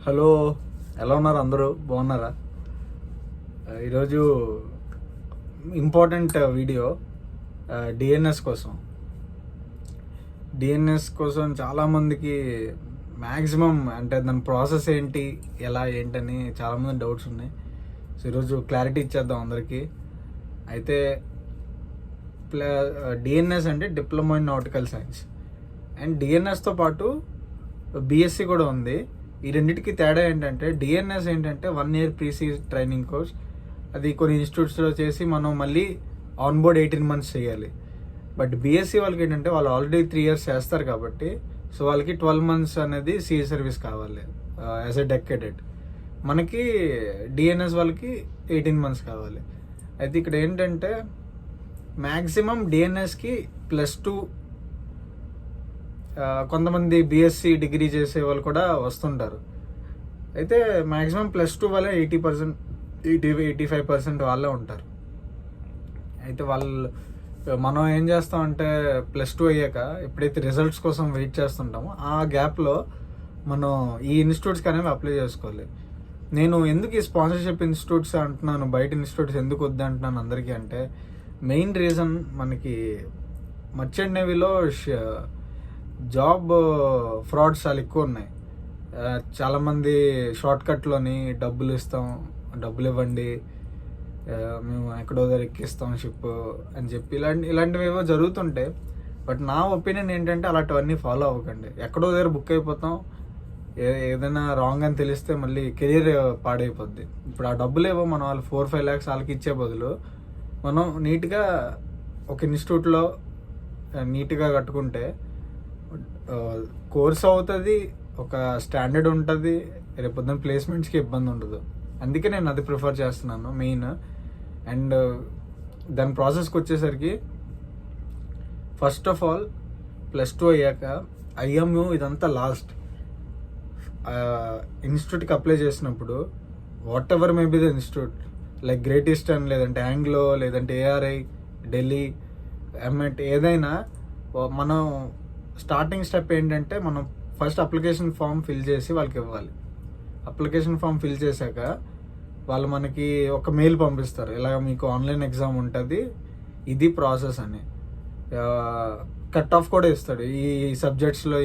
Hello, ఎలా ఉన్నారు? అందరూ బాగున్నారా? ఈరోజు ఇంపార్టెంట్ వీడియో డిఎన్ఎస్ కోసం చాలామందికి మ్యాక్సిమం అంటే దాని ప్రాసెస్ ఏంటి, ఎలా ఏంటని చాలామంది డౌట్స్ ఉన్నాయి. సో ఈరోజు క్లారిటీ ఇచ్చేద్దాం అందరికీ. అయితే డిఎన్ఎస్ అంటే diploma in nautical science, and డిఎన్ఎస్తో పాటు బిఎస్సి కూడా ఉంది. ఈ రెండింటికి తేడా ఏంటంటే, డిఎన్ఎస్ ఏంటంటే 1 year ప్రీసీ ట్రైనింగ్ కోర్స్. అది కొన్ని ఇన్స్టిట్యూట్స్లో చేసి మనం మళ్ళీ ఆన్ బోర్డ్ 18 months చేయాలి. బట్ బిఎస్సి వాళ్ళకి ఏంటంటే వాళ్ళు ఆల్రెడీ 3 years చేస్తారు కాబట్టి సో వాళ్ళకి 12 months అనేది సిఏ సర్వీస్ కావాలి యాజ్ ఎ డెకెడెడ్. మనకి డిఎన్ఎస్ వాళ్ళకి 18 months కావాలి. అయితే ఇక్కడ ఏంటంటే మ్యాక్సిమం డిఎన్ఎస్కి +2, కొంతమంది బిఎస్సి డిగ్రీ చేసే వాళ్ళు కూడా వస్తుంటారు. అయితే మ్యాక్సిమం +2 వాళ్ళే 85% వాళ్ళే ఉంటారు. అయితే మనం ఏం చేస్తామంటే +2 అయ్యాక ఎప్పుడైతే రిజల్ట్స్ కోసం వెయిట్ చేస్తుంటామో ఆ గ్యాప్లో మనం ఈ ఇన్స్టిట్యూట్స్కి అనేవి అప్లై చేసుకోవాలి. నేను ఎందుకు ఈ స్పాన్సర్షిప్ ఇన్స్టిట్యూట్స్ అంటున్నాను, బయట ఇన్స్టిట్యూట్స్ ఎందుకు వద్దు అంటున్నాను అందరికీ అంటే, మెయిన్ రీజన్ మనకి మర్చెంట్ నేవీలో జాబ్ ఫ్రాడ్స్ చాలా ఎక్కువ ఉన్నాయి. చాలామంది షార్ట్కట్లోని డబ్బులు ఇవ్వండి, మేము ఎక్కడో దగ్గర ఎక్కిస్తాం షిప్ అని చెప్పి ఇలాంటివి ఏవో జరుగుతుంటాయి. బట్ నా ఒపీనియన్ ఏంటంటే అలాంటివన్నీ ఫాలో అవ్వకండి. ఎక్కడో దగ్గర బుక్ అయిపోతాం, ఏదైనా రాంగ్ అని తెలిస్తే మళ్ళీ కెరీర్ పాడైపోద్ది. ఇప్పుడు ఆ డబ్బులు ఏవో మనం వాళ్ళు 4-5 lakhs వాళ్ళకి ఇచ్చే బదులు మనం నీట్గా ఒక ఇన్స్టిట్యూట్లో నీట్గా కట్టుకుంటే కోర్స్ అవుతుంది, ఒక స్టాండర్డ్ ఉంటుంది, రేపు పొద్దున్న ప్లేస్మెంట్స్కి ఇబ్బంది ఉండదు. అందుకే నేను అది ప్రిఫర్ చేస్తున్నాను మెయిన్. అండ్ దాని ప్రాసెస్కి వచ్చేసరికి ఫస్ట్ ఆఫ్ ఆల్ +2 అయ్యాక ఐఎంయు ఇదంతా లాస్ట్. ఇన్స్టిట్యూట్కి అప్లై చేసినప్పుడు what ever may be the institute, like great eastern, లేదంటే ఆంగ్లో, లేదంటే ఏఆర్ఐ, ఢిల్లీ, ఎంఎట్, ఏదైనా మనం స్టార్టింగ్ స్టెప్ ఏంటంటే మనం ఫస్ట్ అప్లికేషన్ ఫామ్ ఫిల్ చేసి వాళ్ళకి ఇవ్వాలి. అప్లికేషన్ ఫామ్ ఫిల్ చేశాక వాళ్ళు మనకి ఒక మెయిల్ పంపిస్తారు, ఇలాగ మీకు ఆన్లైన్ ఎగ్జామ్ ఉంటుంది, ఇది ప్రాసెస్ అని. కట్ ఆఫ్ కూడా ఇస్తాడు. ఈ సబ్జెక్ట్స్లో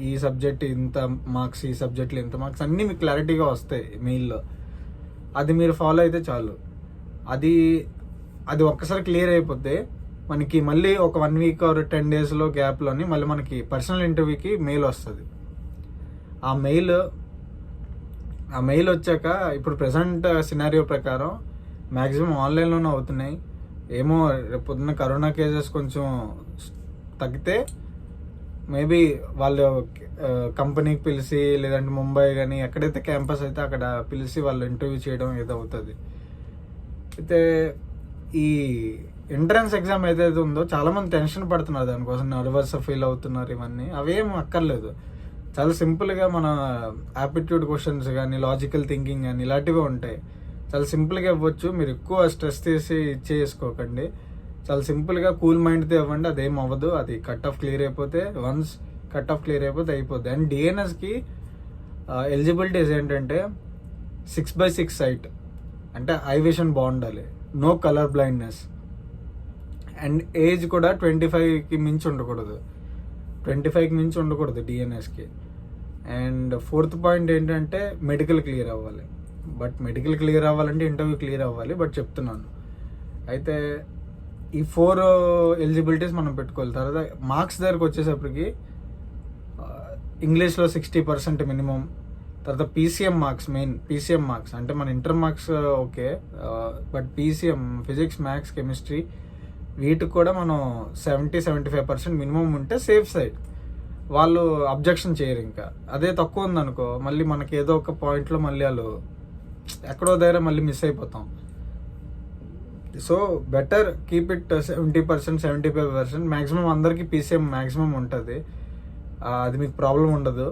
ఈ సబ్జెక్ట్ ఇంత మార్క్స్, ఈ సబ్జెక్ట్లో ఇంత మార్క్స్, అన్నీ మీకు క్లారిటీగా వస్తాయి మెయిల్లో. అది మీరు ఫాలో అయితే చాలు. అది ఒక్కసారి క్లియర్ అయిపోతే మనకి మళ్ళీ ఒక 1 week or 10 daysలో గ్యాప్లోని మళ్ళీ మనకి పర్సనల్ ఇంటర్వ్యూకి మెయిల్ వస్తుంది. ఆ మెయిల్ వచ్చాక ఇప్పుడు ప్రజెంట్ సినారియో ప్రకారం మ్యాక్సిమం ఆన్లైన్లోనే అవుతున్నాయి. ఏమో రేపు పొద్దున్న కరోనా కేసెస్ కొంచెం తగ్గితే మేబీ వాళ్ళు కంపెనీకి పిలిచి, లేదంటే ముంబై కానీ ఎక్కడైతే క్యాంపస్ అయితే అక్కడ పిలిచి వాళ్ళు ఇంటర్వ్యూ చేయడం ఏదో అవుతుంది. అయితే ఈ ఎంట్రన్స్ ఎగ్జామ్ ఏదైతే ఉందో చాలామంది టెన్షన్ పడుతున్నారు, దానికోసం నర్వస్ ఫీల్ అవుతున్నారు. ఇవన్నీ అవేం అక్కర్లేదు. చాలా సింపుల్గా మన యాప్టిట్యూడ్ క్వశ్చన్స్ కానీ, లాజికల్ థింకింగ్ కానీ ఇలాంటివి ఉంటాయి. చాలా సింపుల్గా ఇవ్వచ్చు. మీరు ఎక్కువ స్ట్రెస్ తీసి ఇచ్చేసుకోకండి. చాలా సింపుల్గా కూల్ మైండ్తో ఇవ్వండి, అదేం అవ్వదు. అది కట్ ఆఫ్ క్లియర్ అయిపోతే, వన్స్ కట్ ఆఫ్ క్లియర్ అయిపోతే అయిపోద్ది. అండ్ డిఎన్ఎస్కి ఎలిజిబిలిటీస్ ఏంటంటే 6/6 సైట్, అంటే ఐ విషన్ బాగుండాలి, no colour blindness, and age కూడా 25కి మించి ఉండకూడదు. 25కి మించి ఉండకూడదు డిఎన్ఎస్కి. అండ్ 4th పాయింట్ ఏంటంటే మెడికల్ క్లియర్ అవ్వాలి. బట్ మెడికల్ క్లియర్ అవ్వాలంటే ఇంటర్వ్యూ క్లియర్ అవ్వాలి, బట్ చెప్తున్నాను. అయితే ఈ 4 ఎలిజిబిలిటీస్ మనం పెట్టుకోవాలి. తర్వాత మార్క్స్ దగ్గరకు వచ్చేసప్పటికి ఇంగ్లీష్లో 60% మినిమం. తర్వాత PCM marks, main PCM marks అంటే మన inter marks okay, but PCM physics, maths, chemistry వీటికి కూడా మనం 70-75% మినిమం ఉంటే సేఫ్ సైడ్. వాళ్ళు అబ్జెక్షన్ చేయరు. ఇంకా అదే తక్కువ ఉందనుకో మళ్ళీ మనకి ఏదో ఒక పాయింట్లో మళ్ళీ వాళ్ళు ఎక్కడో దగ్గర మళ్ళీ మిస్ అయిపోతాం. So better keep it 70%, 75%. Maximum అందరికీ పీసీఎం మ్యాక్సిమం ఉంటుంది, అది మీకు ప్రాబ్లం ఉండదు.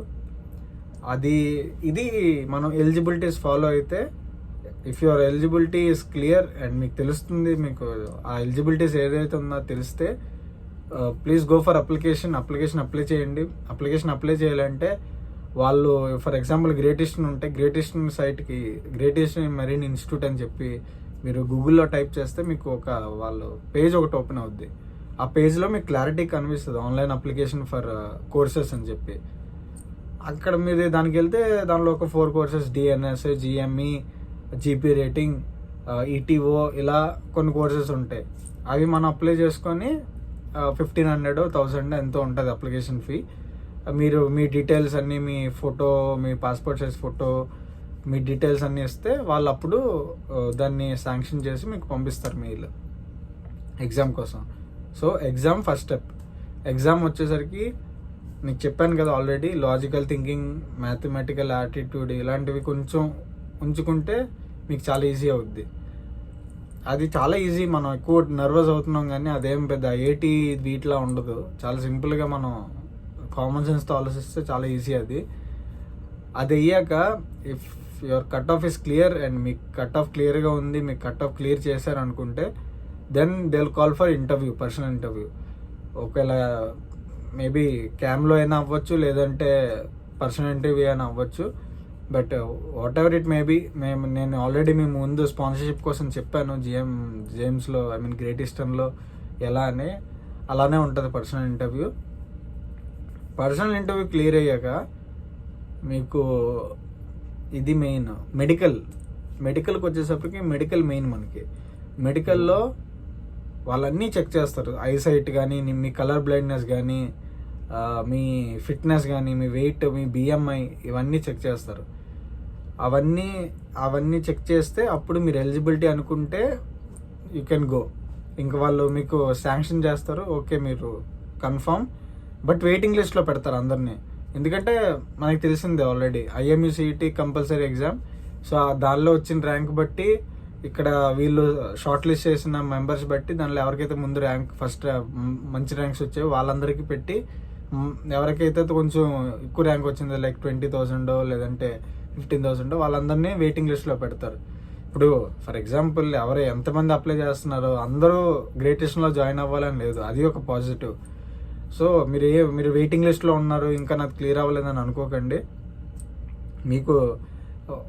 ఇది మనం ఎలిజిబిలిటీస్ ఫాలో అయితే, if your eligibility is clear and మీకు తెలుస్తుంది, మీకు ఆ ఎలిజిబిలిటీస్ ఏదైతే ఉందో తెలిస్తే please go for application apply చేయండి. అప్లికేషన్ అప్లై చేయాలంటే వాళ్ళు ఫర్ ఎగ్జాంపుల్ గ్రేట్ ఈస్టర్న్ ఉంటే గ్రేట్ ఈస్టర్న్ సైట్కి గ్రేట్ ఈస్టర్న్ మెరీన్ ఇన్స్టిట్యూట్ అని చెప్పి మీరు గూగుల్లో టైప్ చేస్తే మీకు వాళ్ళు పేజ్ ఒకటి ఓపెన్ అవుద్ది. ఆ పేజ్లో మీకు క్లారిటీ కనిపిస్తుంది, ఆన్లైన్ అప్లికేషన్ ఫర్ కోర్సెస్ అని చెప్పి. అక్కడ మీరు దానికి వెళ్తే దానిలో ఒక 4 courses, DNS, GME, GP rating, ETO, ఇలా కొన్ని కోర్సెస్ ఉంటాయి. అవి మనం అప్లై చేసుకొని 1500, 1000 ఎంతో ఉంటుంది అప్లికేషన్ ఫీ. మీరు మీ డీటెయిల్స్ అన్నీ, మీ ఫోటో, మీ పాస్పోర్ట్ సైజ్ ఫోటో, మీ డీటెయిల్స్ అన్నీ ఇస్తే వాళ్ళు అప్పుడు దాన్ని శాంక్షన్ చేసి మీకు పంపిస్తారు మెయిల్ ఎగ్జామ్ కోసం. So exam first step. Exam వచ్చేసరికి నీకు చెప్పాను కదా already, logical thinking, mathematical attitude ఇలాంటివి కొంచెం ఉంచుకుంటే మీకు చాలా ఈజీ అవుద్ది. అది చాలా ఈజీ. మనం ఎక్కువ నర్వస్ అవుతున్నాం కానీ అదేం పెద్ద ఐఐటి వీటిలా ఉండదు. చాలా సింపుల్గా మనం కామన్ సెన్స్తో ఆలోచిస్తే చాలా ఈజీ అది అయ్యాక if your cut off is clear and మీకు కట్ ఆఫ్ క్లియర్గా ఉంది, మీకు కట్ ఆఫ్ క్లియర్ చేశారనుకుంటే then they will call for interview, personal interview. ఒకవేళ మేబీ క్యామ్లో అయినా అవ్వచ్చు, లేదంటే పర్సనల్ ఇంటర్వ్యూ అయినా అవ్వచ్చు. But whatever it maybe, నేను ఆల్రెడీ మేము ముందు స్పాన్సర్షిప్ కోసం చెప్పాను జేమ్స్లో, ఐ మీన్ గ్రేట్ ఈస్టర్న్లో ఎలా అని. అలానే ఉంటుంది personal interview. Personal interview clear అయ్యాక మీకు ఇది మెయిన్ మెడికల్కి వచ్చేసరికి మెడికల్ మెయిన్. మనకి మెడికల్లో వాళ్ళన్నీ చెక్ చేస్తారు. ఐసైట్ కానీ, మీ కలర్ బ్లైండ్నెస్ కానీ, మీ ఫిట్నెస్ కానీ, మీ వెయిట్, మీ బిఎంఐ, ఇవన్నీ చెక్ చేస్తారు. అవన్నీ చెక్ చేస్తే అప్పుడు మీరు ఎలిజిబిలిటీ అనుకుంటే యూ కెన్ గో. ఇంకా వాళ్ళు మీకు శాంక్షన్ చేస్తారు, ఓకే మీరు కన్ఫర్మ్. బట్ వెయిటింగ్ లిస్ట్లో పెడతారు అందరినీ. ఎందుకంటే మనకి తెలిసిందే already IMU సిఈటీ compulsory exam. So దానిలో వచ్చిన ర్యాంక్ బట్టి ఇక్కడ వీళ్ళు షార్ట్ లిస్ట్ చేసిన మెంబర్స్ బట్టి దానిలో ఎవరికైతే ముందు ర్యాంక్ ఫస్ట్ మంచి ర్యాంక్స్ వచ్చాయో వాళ్ళందరికీ పెట్టి, ఎవరికైతే కొంచెం ఎక్కువ ర్యాంక్ వచ్చిందో లైక్ 20,000 లేదంటే 15,000 వాళ్ళందరినీ వెయిటింగ్ లిస్ట్లో పెడతారు. ఇప్పుడు ఫర్ ఎగ్జాంపుల్ ఎంతమంది అప్లై చేస్తున్నారో అందరూ గ్రేట్ ఈస్టర్న్లో జాయిన్ అవ్వాలని లేదు, అది ఒక పాజిటివ్. సో మీరు వెయిటింగ్ లిస్ట్లో ఉన్నారు, ఇంకా నాకు క్లియర్ అవ్వలేదని అనుకోకండి. మీకు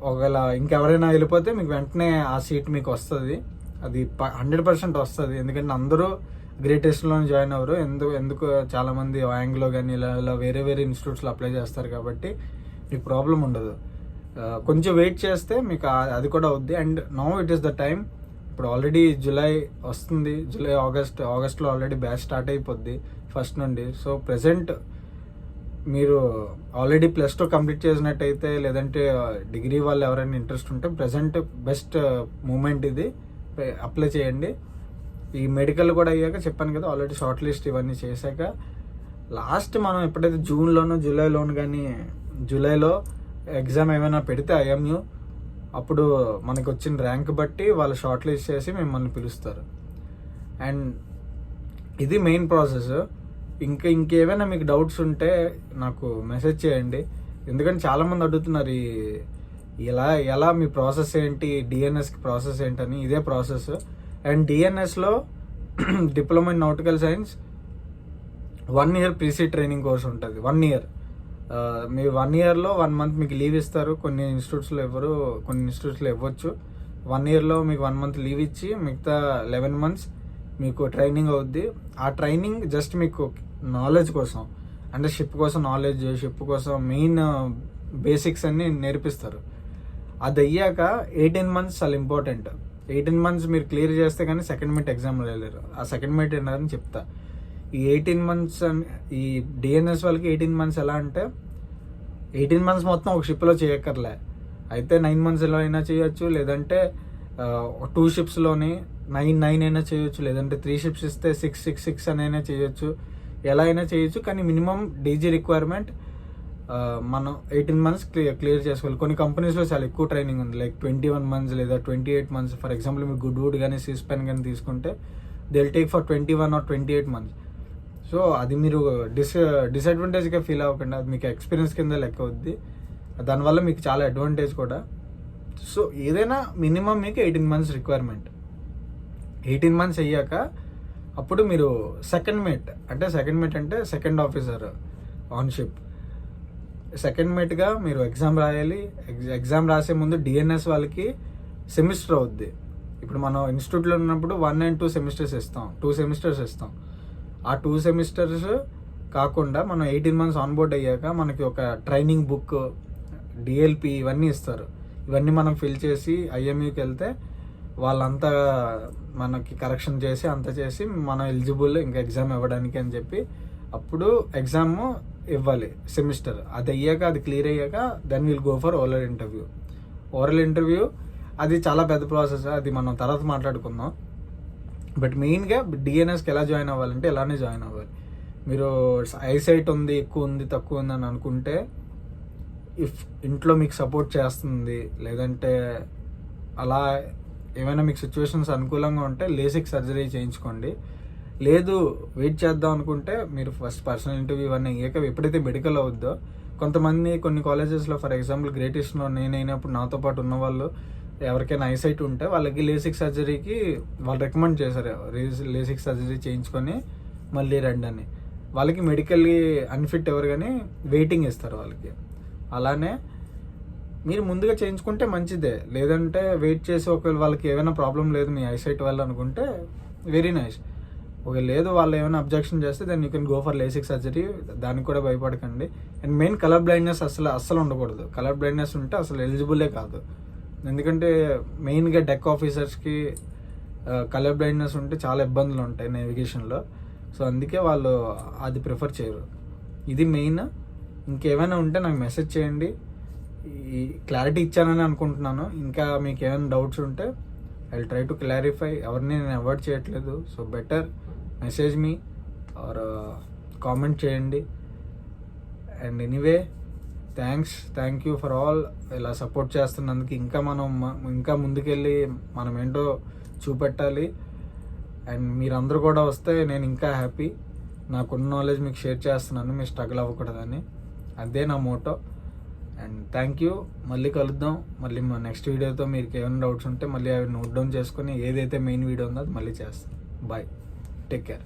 ఒకవేళ ఇంకెవరైనా వెళ్ళిపోతే మీకు వెంటనే ఆ సీట్ మీకు వస్తుంది, అది 100% వస్తుంది. ఎందుకంటే అందరూ గ్రేట్ ఈస్టర్న్లో జాయిన్ అవ్వరు. ఎందుకు చాలామంది యాంగ్లో కానీ ఇలా వేరే ఇన్స్టిట్యూట్స్లో అప్లై చేస్తారు కాబట్టి మీకు ప్రాబ్లం ఉండదు. కొంచెం వెయిట్ చేస్తే మీకు అది కూడా అవుద్ది. And now it is the time. ఇప్పుడు ఆల్రెడీ జూలై వస్తుంది, ఆగస్ట్లో ఆల్రెడీ బ్యాచ్ స్టార్ట్ అయిపోద్ది 1st నుండి. సో ప్రెసెంట్ మీరు ఆల్రెడీ +2 కంప్లీట్ చేసినట్టయితే, లేదంటే డిగ్రీ వాళ్ళు ఎవరైనా ఇంట్రెస్ట్ ఉంటే ప్రెసెంట్ బెస్ట్ మూమెంట్ ఇది, అప్లై చేయండి. ఈ మెడికల్ కూడా అయ్యాక చెప్పాను కదా ఆల్రెడీ షార్ట్ లిస్ట్ ఇవన్నీ చేశాక లాస్ట్ మనం ఎప్పుడైతే జూన్లోనో జూలైలోనూ కానీ జూలైలో ఎగ్జామ్ ఏమైనా పెడితే ఐఎంయూ, అప్పుడు మనకు వచ్చిన ర్యాంక్ బట్టి వాళ్ళు షార్ట్ లిస్ట్ చేసి మిమ్మల్ని పిలుస్తారు. అండ్ ఇది మెయిన్ ప్రాసెస్. ఇంకేమైనా మీకు డౌట్స్ ఉంటే నాకు మెసేజ్ చేయండి. ఎందుకంటే చాలామంది అడుగుతున్నారు ఎలా మీ ప్రాసెస్ ఏంటి, డిఎన్ఎస్కి ప్రాసెస్ ఏంటని. ఇదే ప్రాసెస్. అండ్ డిఎన్ఎస్లో diploma in nautical science 1 year pre sea training course ఉంటుంది. 1 year మీ 1 yearలో 1 month మీకు లీవ్ ఇస్తారు. కొన్ని ఇన్స్టిట్యూట్స్లో ఇవ్వచ్చు. 1 yearలో మీకు 1 month లీవ్ ఇచ్చి మిగతా 11 months మీకు ట్రైనింగ్ అవుద్ది. ఆ ట్రైనింగ్ జస్ట్ మీకు నాలెడ్జ్ కోసం, అంటే షిప్ కోసం మెయిన్ బేసిక్స్ అన్నీ నేర్పిస్తారు. అది అయ్యాక 18 months చాలా ఇంపార్టెంట్. 18 months మీరు క్లియర్ చేస్తే కానీ సెకండ్ మిడ్ ఎగ్జామ్ వెళ్ళలేరు. ఆ సెకండ్ మిడ్ ఏంటని చెప్తా. ఈ 18 months ఈ డిఎన్ఎస్ వాళ్ళకి 18 months ఎలా అంటే 18 months మొత్తం ఒక షిప్లో చేయక్కర్లే. అయితే 9 months అయినా చేయొచ్చు, లేదంటే 2 shipsలోని 9 అయినా చేయొచ్చు, లేదంటే 3 ships ఇస్తే 6 అయినా చేయొచ్చు, ఎలా అయినా చేయొచ్చు. కానీ మినిమం డీజీ రిక్వైర్మెంట్ మనం 18 months క్లియర్ చేసుకోవాలి. కొన్ని కంపెనీస్లో చాలా ఎక్కువ ట్రైనింగ్ ఉంది, లైక్ 21 months లేదా 28 months. ఫర్ ఎగ్జాంపుల్ మీరు గుడ్వుడ్ కానీ సిస్పెన్ కానీ తీసుకుంటే they will take for 21 or 28 months. So అది మీరు డిసడ్వాంటేజ్గా ఫీల్ అవ్వకుండా, అది మీకు ఎక్స్పీరియన్స్ కింద లెక్క అవుద్ది. దానివల్ల మీకు చాలా అడ్వాంటేజ్ కూడా. సో ఏదైనా మినిమం మీకు 18 months రిక్వైర్మెంట్. 18 months అయ్యాక అప్పుడు మీరు సెకండ్ మేట్ అంటే second officer on ship. Second మేట్గా మీరు ఎగ్జామ్ రాయాలి. ఎగ్జామ్ రాసే ముందు డిఎన్ఎస్ వాళ్ళకి సెమిస్టర్ అవుద్ది. ఇప్పుడు మనం ఇన్స్టిట్యూట్లో ఉన్నప్పుడు 1 and 2 సెమిస్టర్స్ ఇస్తాం, 2 సెమిస్టర్స్ ఇస్తాం. ఆ 2 సెమిస్టర్స్ కాకుండా మనం 18 months ఆన్ బోర్డ్ అయ్యాక మనకి ఒక ట్రైనింగ్ బుక్, డిఎల్పి ఇవన్నీ ఇస్తారు. ఇవన్నీ మనం ఫిల్ చేసి ఐఎంయూకి వెళ్తే వాళ్ళంతా మనకి కరెక్షన్ చేసి అంతా చేసి మనం ఎలిజిబుల్ ఇంకా ఎగ్జామ్ ఇవ్వడానికి అని చెప్పి అప్పుడు ఎగ్జామ్ ఇవ్వాలి సెమిస్టర్. అది అయ్యాక, అది క్లియర్ అయ్యాక then will go for oral interview. Oral interview అది చాలా పెద్ద ప్రాసెస్, అది మనం తర్వాత మాట్లాడుకుందాం. బట్ మెయిన్గా డిఎన్ఎస్కి ఎలా జాయిన్ అవ్వాలంటే ఇలానే జాయిన్ అవ్వాలి. మీరు ఐసైట్ ఉంది, ఎక్కువ ఉంది, తక్కువ ఉంది అని అనుకుంటే, ఇఫ్ ఇంట్లో మీకు సపోర్ట్ చేస్తుంది, లేదంటే అలా ఏమైనా మీకు సిచ్యువేషన్స్ అనుకూలంగా ఉంటే లేసిక్ సర్జరీ చేయించుకోండి. లేదు వెయిట్ చేద్దాం అనుకుంటే మీరు ఫస్ట్ పర్సనల్ ఇంటర్వ్యూ ఇవన్నీ అయ్యాక ఎప్పుడైతే మెడికల్ అవుద్దో, కొంతమంది కొన్ని కాలేజెస్లో ఫర్ ఎగ్జాంపుల్ గ్రేట్ ఈస్ట్లో నేనైనప్పుడు నాతో పాటు ఉన్న వాళ్ళు ఎవరికైనా ఐసైట్ ఉంటే వాళ్ళకి లేసిక్ సర్జరీకి వాళ్ళు రికమెండ్ చేశారు, లేసిక్ సర్జరీ చేయించుకొని మళ్ళీ రండి అని. వాళ్ళకి మెడికల్లీ అన్ఫిట్ ఎవరు కానీ వెయిటింగ్ ఇస్తారు వాళ్ళకి. అలానే మీరు ముందుగా చేయించుకుంటే మంచిదే, లేదంటే వెయిట్ చేసి ఒకవేళ వాళ్ళకి ఏమైనా ప్రాబ్లం లేదు మీ ఐసైట్ వల్ల అనుకుంటే వెరీ నైస్. ఒకవేళ లేదు వాళ్ళు ఏమైనా అబ్జెక్షన్ చేస్తే then you can go for LASIK surgery. దానికి కూడా భయపడకండి. అండ్ మెయిన్ కలర్ బ్లైండ్నెస్ అస్సలు ఉండకూడదు. కలర్ బ్లైండ్నెస్ ఉంటే అసలు ఎలిజిబులే కాదు. ఎందుకంటే మెయిన్గా డెక్ ఆఫీసర్స్కి కలర్ బ్లైండ్నెస్ ఉంటే చాలా ఇబ్బందులు ఉంటాయి నేవిగేషన్లో. సో అందుకే వాళ్ళు అది ప్రిఫర్ చేయరు. ఇది మెయిన్. ఇంకేమైనా ఉంటే నాకు మెసేజ్ చేయండి. ఈ క్లారిటీ ఇచ్చానని అనుకుంటున్నాను. ఇంకా మీకు ఏమైనా డౌట్స్ ఉంటే I will try to clarify. ఎవరిని నేను అవాయిడ్ చేయట్లేదు. So better message me or comment చేయండి. And anyway thank you for all. ఇలా సపోర్ట్ చేస్తున్నందుకు ఇంకా ముందుకెళ్ళి మనం ఏంటో చూపెట్టాలి. అండ్ మీరందరూ కూడా వస్తే నేను ఇంకా హ్యాపీ. నాకున్న నాలెడ్జ్ మీకు షేర్ చేస్తున్నాను, మీరు స్ట్రగుల్ అవ్వకూడదని. అదే నా మోటో. And thank you. మళ్ళీ కలుద్దాం. మళ్ళీ నెక్స్ట్ వీడియోతో మీకు ఏమైనా డౌట్స్ ఉంటే మళ్ళీ అవి నోట్ డౌన్ చేసుకొని ఏదైతే మెయిన్ వీడియో ఉందో అది మళ్ళీ చేస్తాను. Bye, take care.